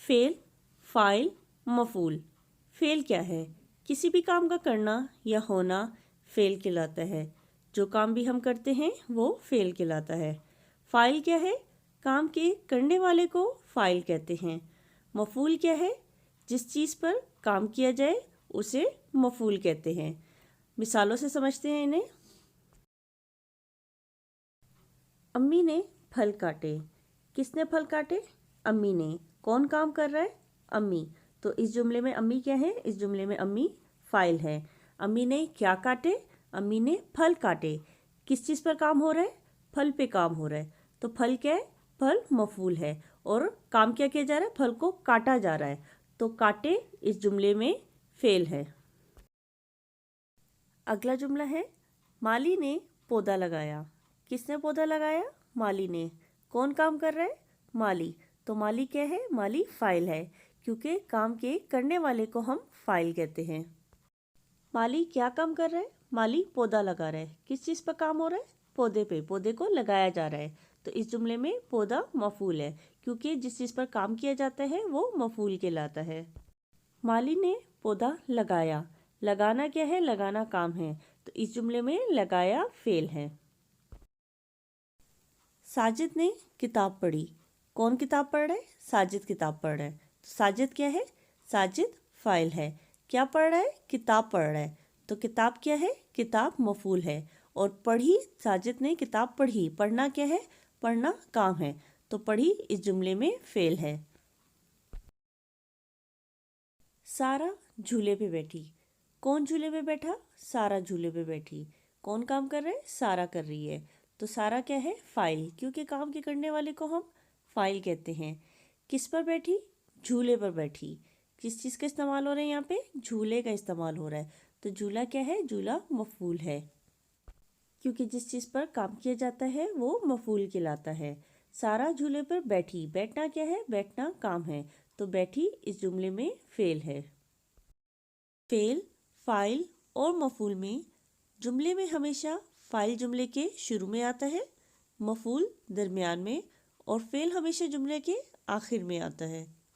Fail, file, मफूल। Fail क्या है? किसी भी काम का करना या होना फेल कहलाता है। जो काम भी हम करते हैं वो फेल कहलाता है। फाइल क्या है? काम के करने वाले को फाइल कहते हैं। मफूल क्या है? जिस चीज़ पर काम किया जाए उसे मफूल कहते हैं। मिसालों से समझते हैं इन्हें। अम्मी ने फल काटे। किसने फल काटे? अम्मी ने। कौन काम कर रहा है? अम्मी। तो इस जुमले में अम्मी क्या है? इस जुमले में अम्मी फाइल है। अम्मी ने क्या काटे? अम्मी ने फल काटे। किस चीज़ पर काम हो रहा है? फल पे काम हो रहा है। तो फल क्या है? फल मफूल है। और काम क्या किया जा रहा है? फल को काटा जा रहा है। तो काटे इस जुमले में फेल है। अगला जुमला है, माली ने पौधा लगाया। किसने पौधा लगाया? माली ने। कौन काम कर रहा है? माली। तो माली क्या है? माली फाइल है, क्योंकि काम के करने वाले को हम फाइल कहते हैं। माली क्या काम कर रहा है? माली पौधा लगा रहा है। किस चीज़ पर काम हो रहा है? पौधे पे। पौधे को लगाया जा रहा है। तो इस जुमले में पौधा मफूल है, क्योंकि जिस चीज़ पर काम किया जाता है वो मफूल कहलाता है। माली ने पौधा लगाया। लगाना क्या है? लगाना काम है। तो इस जुमले में लगाया फेल है। साजिद ने किताब पढ़ी। कौन किताब पढ़ रहा है? साजिद किताब पढ़ रहा है। तो साजिद क्या है? साजिद फाइल है। क्या पढ़ रहा है? किताब पढ़ रहा है। तो किताब क्या है? किताब मफूल है। और पढ़ी, साजिद ने किताब पढ़ी। पढ़ना क्या है? पढ़ना काम है। तो पढ़ी इस जुमले में फेल है। सारा झूले पे बैठी। कौन झूले पे बैठा? सारा झूले पे बैठी। कौन काम कर रहा है? सारा कर रही है। तो सारा क्या है? फाइल, क्योंकि काम के करने वाले को हम फाइल कहते हैं। किस पर बैठी? झूले पर बैठी। किस चीज़ का इस्तेमाल हो रहा है यहाँ पे? झूले का इस्तेमाल हो रहा है। तो झूला क्या है? झूला मफूल है, क्योंकि जिस चीज़ पर काम किया जाता है वो मफूल कहलाता है। सारा झूले पर बैठी। बैठना क्या है? बैठना काम है। तो बैठी इस जुमले में फेल है। फेल, फाइल और मफूल में जुमले में हमेशा फाइल जुमले के शुरू में आता है, मफूल दरमियान में, और फेल हमेशा जुमले के आखिर में आता है।